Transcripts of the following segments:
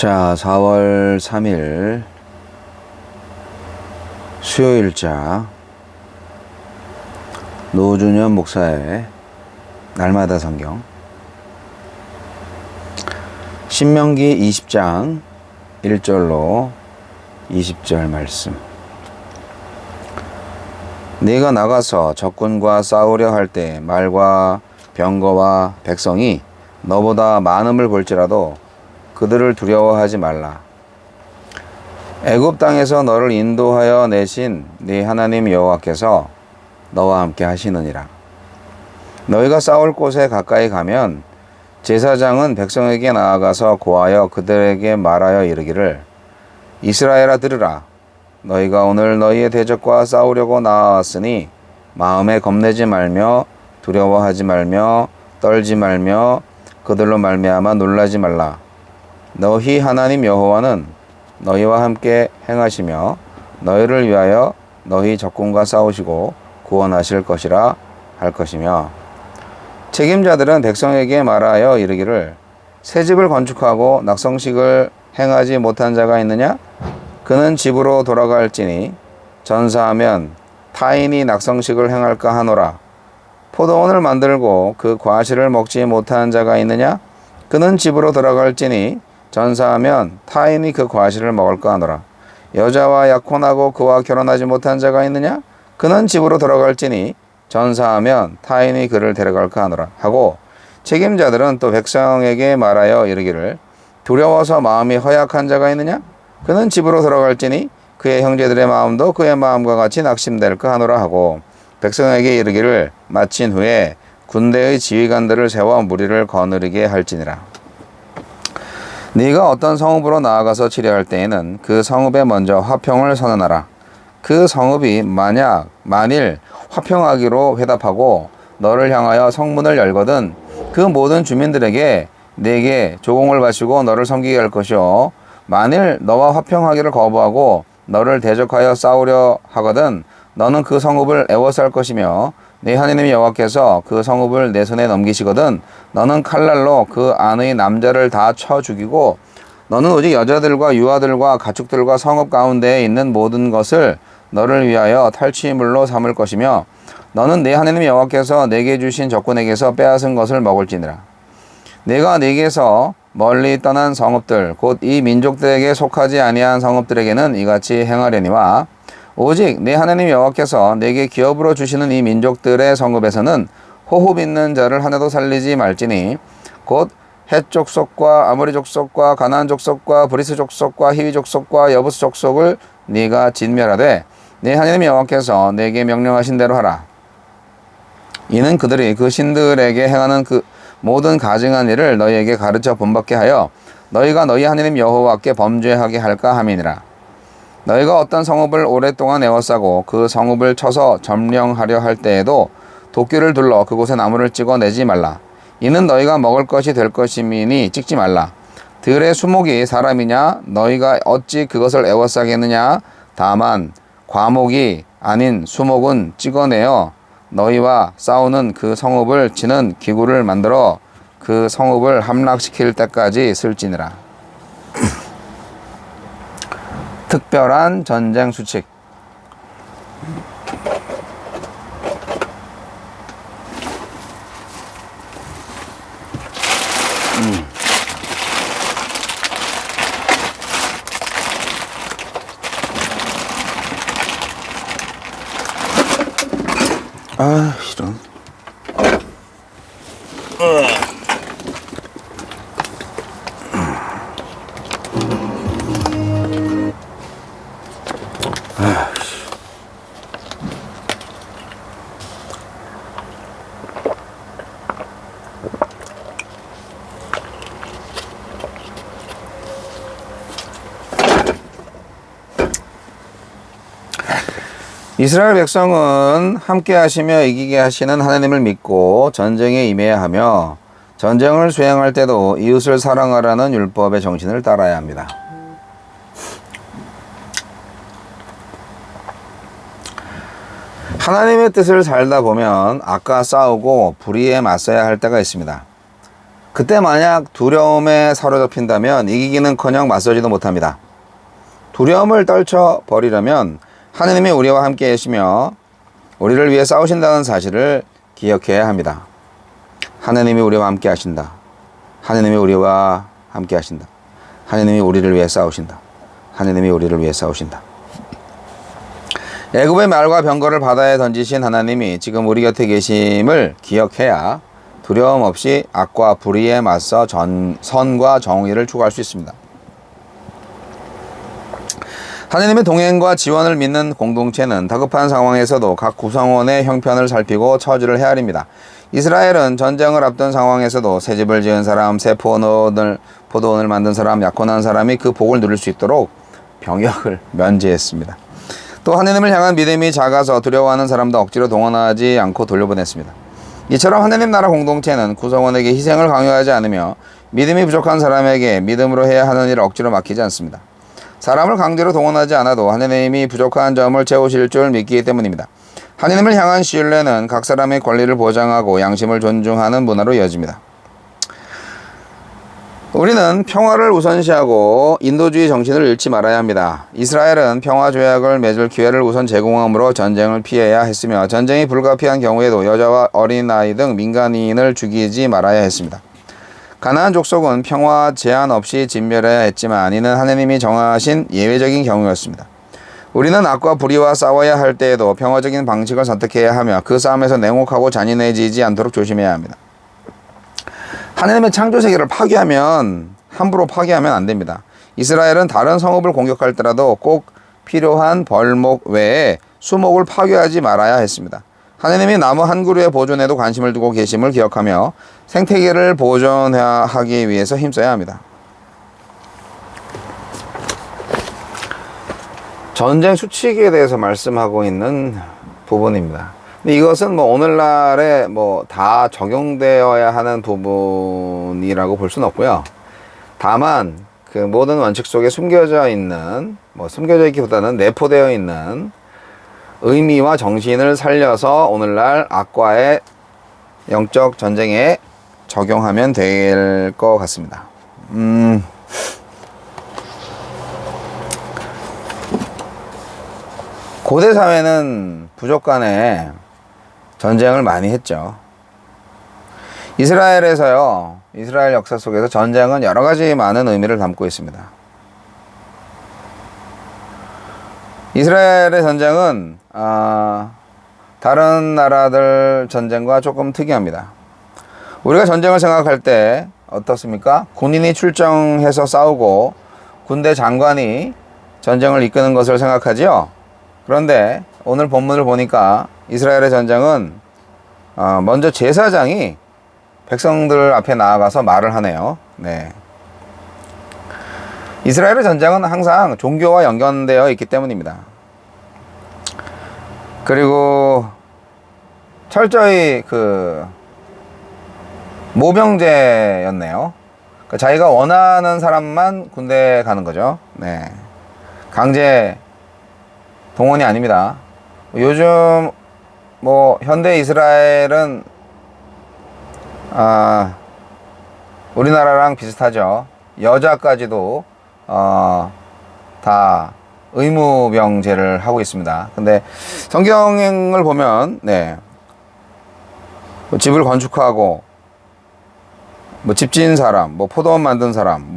자, 4월 3일 수요일자 노준현 목사의 날마다 성경 신명기 20장 1절로 20절 말씀. 네가 나가서 적군과 싸우려 할 때 말과 병거와 백성이 너보다 많음을 볼지라도 그들을 두려워하지 말라. 애굽 땅에서 너를 인도하여 내신 네 하나님 여호와께서 너와 함께 하시느니라. 너희가 싸울 곳에 가까이 가면 제사장은 백성에게 나아가서 고하여 그들에게 말하여 이르기를, 이스라엘아 들으라. 너희가 오늘 너희의 대적과 싸우려고 나아왔으니 마음에 겁내지 말며 두려워하지 말며 떨지 말며 그들로 말미암아 놀라지 말라. 너희 하나님 여호와는 너희와 함께 행하시며 너희를 위하여 너희 적군과 싸우시고 구원하실 것이라 할 것이며, 책임자들은 백성에게 말하여 이르기를, 새 집을 건축하고 낙성식을 행하지 못한 자가 있느냐? 그는 집으로 돌아갈지니 전사하면 타인이 낙성식을 행할까 하노라. 포도원을 만들고 그 과실을 먹지 못한 자가 있느냐? 그는 집으로 돌아갈지니 전사하면 타인이 그 과실을 먹을까 하노라. 여자와 약혼하고 그와 결혼하지 못한 자가 있느냐? 그는 집으로 돌아갈지니 전사하면 타인이 그를 데려갈까 하노라 하고, 책임자들은 또 백성에게 말하여 이르기를, 두려워서 마음이 허약한 자가 있느냐? 그는 집으로 돌아갈지니 그의 형제들의 마음도 그의 마음과 같이 낙심될까 하노라 하고, 백성에게 이르기를 마친 후에 군대의 지휘관들을 세워 무리를 거느리게 할지니라. 네가 어떤 성읍으로 나아가서 치려할 때에는 그 성읍에 먼저 화평을 선언하라. 그 성읍이 만일 화평하기로 회답하고 너를 향하여 성문을 열거든 그 모든 주민들에게 네게 조공을 바치고 너를 섬기게 할 것이요, 만일 너와 화평하기를 거부하고 너를 대적하여 싸우려 하거든 너는 그 성읍을 애워쌀 것이며, 네 하나님 여호와께서 그 성읍을 내 손에 넘기시거든 너는 칼날로 그 안의 남자를 다 쳐 죽이고 너는 오직 여자들과 유아들과 가축들과 성읍 가운데에 있는 모든 것을 너를 위하여 탈취물로 삼을 것이며, 너는 네 하나님 여호와께서 내게 주신 적군에게서 빼앗은 것을 먹을지니라. 내가 네게서 멀리 떠난 성읍들 곧 이 민족들에게 속하지 아니한 성읍들에게는 이같이 행하려니와, 오직 내 하나님 여호와께서 내게 기업으로 주시는 이 민족들의 성읍에서는 호흡 있는 자를 하나도 살리지 말지니, 곧 헷 족속과 아모리 족속과 가나안 족속과 브리스 족속과 히위 족속과 여부스 족속을 네가 진멸하되 내 하나님 여호와께서 내게 명령하신 대로 하라. 이는 그들이 그 신들에게 행하는 그 모든 가증한 일을 너희에게 가르쳐 본받게 하여 너희가 너희 하나님 여호와께 범죄하게 할까 함이니라. 너희가 어떤 성읍을 오랫동안 에워싸고 그 성읍을 쳐서 점령하려 할 때에도 도끼를 둘러 그곳에 나무를 찍어 내지 말라. 이는 너희가 먹을 것이 될 것임이니 찍지 말라. 들의 수목이 사람이냐? 너희가 어찌 그것을 에워싸겠느냐? 다만 과목이 아닌 수목은 찍어내어 너희와 싸우는 그 성읍을 치는 기구를 만들어 그 성읍을 함락시킬 때까지 쓸지니라. 특별한 전쟁 수칙. 아, 이런. 이스라엘 백성은 함께 하시며 이기게 하시는 하나님을 믿고 전쟁에 임해야 하며, 전쟁을 수행할 때도 이웃을 사랑하라는 율법의 정신을 따라야 합니다. 하나님의 뜻을 살다 보면 악과 싸우고 불의에 맞서야 할 때가 있습니다. 그때 만약 두려움에 사로잡힌다면 이기기는커녕 맞서지도 못합니다. 두려움을 떨쳐버리려면 하느님이 우리와 함께 계시며 우리를 위해 싸우신다는 사실을 기억해야 합니다. 하느님이 우리와 함께 하신다. 하느님이 우리와 함께 하신다. 하느님이 우리를 위해 싸우신다. 하느님이 우리를 위해 싸우신다. 애굽의 말과 병거를 바다에 던지신 하나님이 지금 우리 곁에 계심을 기억해야 두려움 없이 악과 불의에 맞서 선과 정의를 추구할 수 있습니다. 하느님의 동행과 지원을 믿는 공동체는 다급한 상황에서도 각 구성원의 형편을 살피고 처지를 헤아립니다. 이스라엘은 전쟁을 앞둔 상황에서도 새 집을 지은 사람, 새 포도원을 만든 사람, 약혼한 사람이 그 복을 누릴 수 있도록 병역을 면제했습니다. 또 하느님을 향한 믿음이 작아서 두려워하는 사람도 억지로 동원하지 않고 돌려보냈습니다. 이처럼 하느님 나라 공동체는 구성원에게 희생을 강요하지 않으며 믿음이 부족한 사람에게 믿음으로 해야 하는 일을 억지로 맡기지 않습니다. 사람을 강제로 동원하지 않아도 하느님이 부족한 점을 채우실 줄 믿기 때문입니다. 하느님을 향한 신뢰는 각 사람의 권리를 보장하고 양심을 존중하는 문화로 이어집니다. 우리는 평화를 우선시하고 인도주의 정신을 잃지 말아야 합니다. 이스라엘은 평화조약을 맺을 기회를 우선 제공함으로 전쟁을 피해야 했으며 전쟁이 불가피한 경우에도 여자와 어린아이 등 민간인을 죽이지 말아야 했습니다. 가나안 족속은 평화 제한 없이 진멸해야 했지만 이는 하느님이 정하신 예외적인 경우였습니다. 우리는 악과 불의와 싸워야 할 때에도 평화적인 방식을 선택해야 하며 그 싸움에서 냉혹하고 잔인해지지 않도록 조심해야 합니다. 하느님의 창조세계를 함부로 파괴하면 안 됩니다. 이스라엘은 다른 성읍을 공격할 때라도 꼭 필요한 벌목 외에 수목을 파괴하지 말아야 했습니다. 하느님이 나무 한 그루의 보존에도 관심을 두고 계심을 기억하며 생태계를 보존하기 위해서 힘써야 합니다. 전쟁 수칙에 대해서 말씀하고 있는 부분입니다. 근데 이것은 오늘날에 다 적용되어야 하는 부분이라고 볼 수는 없고요. 다만 그 모든 원칙 속에 숨겨져 있는, 숨겨져 있기보다는 내포되어 있는 의미와 정신을 살려서 오늘날 악과의 영적 전쟁에 적용하면 될 것 같습니다. 고대 사회는 부족 간에 전쟁을 많이 했죠. 이스라엘 역사 속에서 전쟁은 여러 가지 많은 의미를 담고 있습니다. 이스라엘의 전쟁은 다른 나라들 전쟁과 조금 특이합니다. 우리가 전쟁을 생각할 때 어떻습니까? 군인이 출정해서 싸우고 군대 장관이 전쟁을 이끄는 것을 생각하지요. 그런데 오늘 본문을 보니까 이스라엘의 전쟁은 먼저 제사장이 백성들 앞에 나아가서 말을 하네요. 네. 이스라엘의 전쟁은 항상 종교와 연관되어 있기 때문입니다. 그리고 철저히 모병제였네요. 자기가 원하는 사람만 군대에 가는 거죠. 네. 강제 동원이 아닙니다. 요즘 현대 이스라엘은 우리나라랑 비슷하죠. 여자까지도 다 의무병제를 하고 있습니다. 근데 성경을 보면 집을 건축하고 집 지은 사람, 포도원 만든 사람,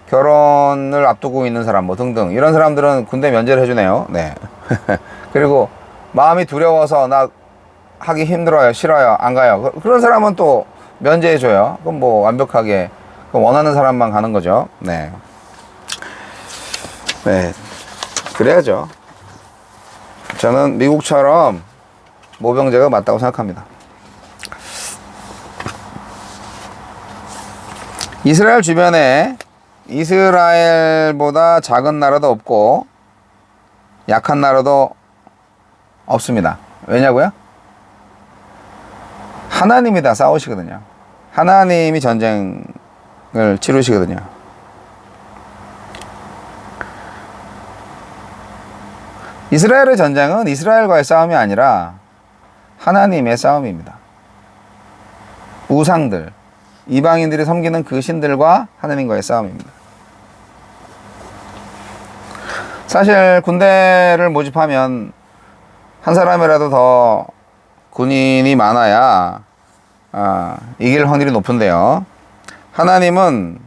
결혼을 앞두고 있는 사람, 등등 이런 사람들은 군대 면제를 해주네요. 네. 그리고 마음이 두려워서 나 하기 힘들어요, 싫어요, 안 가요. 그런 사람은 또 면제해줘요. 그럼 완벽하게 원하는 사람만 가는 거죠. 네. 네. 그래야죠. 저는 미국처럼 모병제가 맞다고 생각합니다. 이스라엘 주변에 이스라엘보다 작은 나라도 없고 약한 나라도 없습니다. 왜냐고요? 하나님이 다 싸우시거든요. 하나님이 전쟁을 치르시거든요. 이스라엘의 전쟁은 이스라엘과의 싸움이 아니라 하나님의 싸움입니다. 우상들, 이방인들이 섬기는 그 신들과 하나님과의 싸움입니다. 사실 군대를 모집하면 한 사람이라도 더 군인이 많아야 이길 확률이 높은데요. 하나님은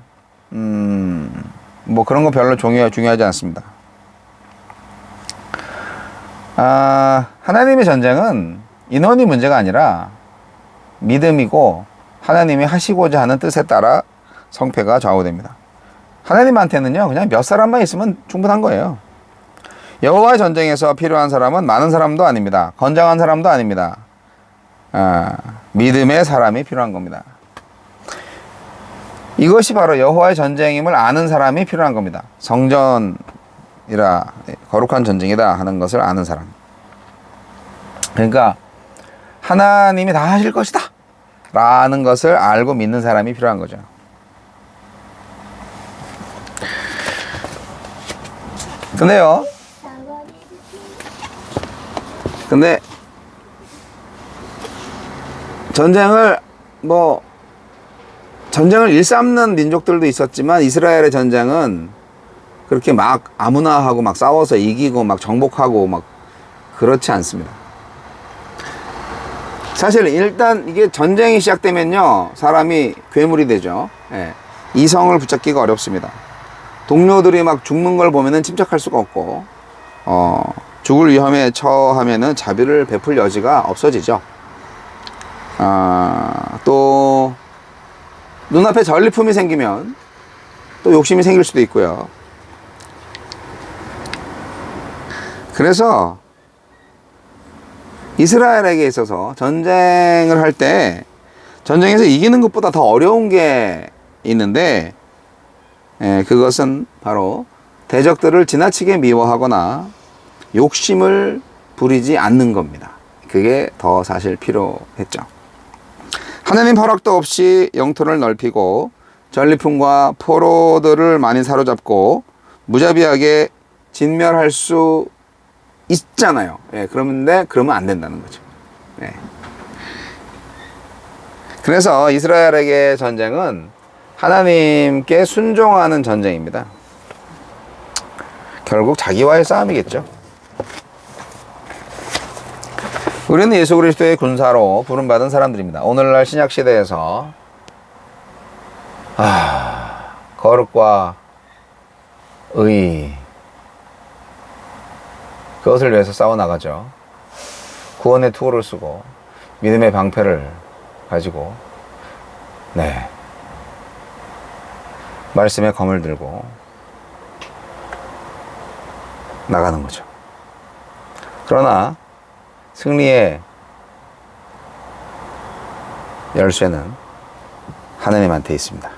뭐 그런 거 별로 중요하지 않습니다. 하나님의 전쟁은 인원이 문제가 아니라 믿음이고 하나님이 하시고자 하는 뜻에 따라 성패가 좌우됩니다. 하나님한테는요, 그냥 몇 사람만 있으면 충분한 거예요. 여호와의 전쟁에서 필요한 사람은 많은 사람도 아닙니다. 건장한 사람도 아닙니다. 믿음의 사람이 필요한 겁니다. 이것이 바로 여호와의 전쟁임을 아는 사람이 필요한 겁니다. 성전이라 거룩한 전쟁이다 하는 것을 아는 사람. 그러니까 하나님이 다 하실 것이다 라는 것을 알고 믿는 사람이 필요한 거죠. 근데 전쟁을 일삼는 민족들도 있었지만 이스라엘의 전쟁은 그렇게 막 아무나 하고 막 싸워서 이기고 막 정복하고 막 그렇지 않습니다. 사실 일단 이게 전쟁이 시작되면요, 사람이 괴물이 되죠. 예. 이성을 붙잡기가 어렵습니다. 동료들이 막 죽는 걸 보면은 침착할 수가 없고, 죽을 위험에 처하면은 자비를 베풀 여지가 없어지죠. 또 눈앞에 전리품이 생기면 또 욕심이 생길 수도 있고요. 그래서 이스라엘에게 있어서 전쟁을 할 때 전쟁에서 이기는 것보다 더 어려운 게 있는데, 그것은 바로 대적들을 지나치게 미워하거나 욕심을 부리지 않는 겁니다. 그게 더 사실 필요했죠. 하나님 허락도 없이 영토를 넓히고 전리품과 포로들을 많이 사로잡고 무자비하게 진멸할 수 있잖아요. 그러면 안 된다는 거죠. 그래서 이스라엘에게 전쟁은 하나님께 순종하는 전쟁입니다. 결국 자기와의 싸움이겠죠. 우리는 예수 그리스도의 군사로 부름받은 사람들입니다. 오늘날 신약 시대에서 거룩과 의, 그것을 위해서 싸워나가죠. 구원의 투구를 쓰고 믿음의 방패를 가지고 말씀의 검을 들고 나가는 거죠. 그러나 승리의 열쇠는 하나님한테 있습니다.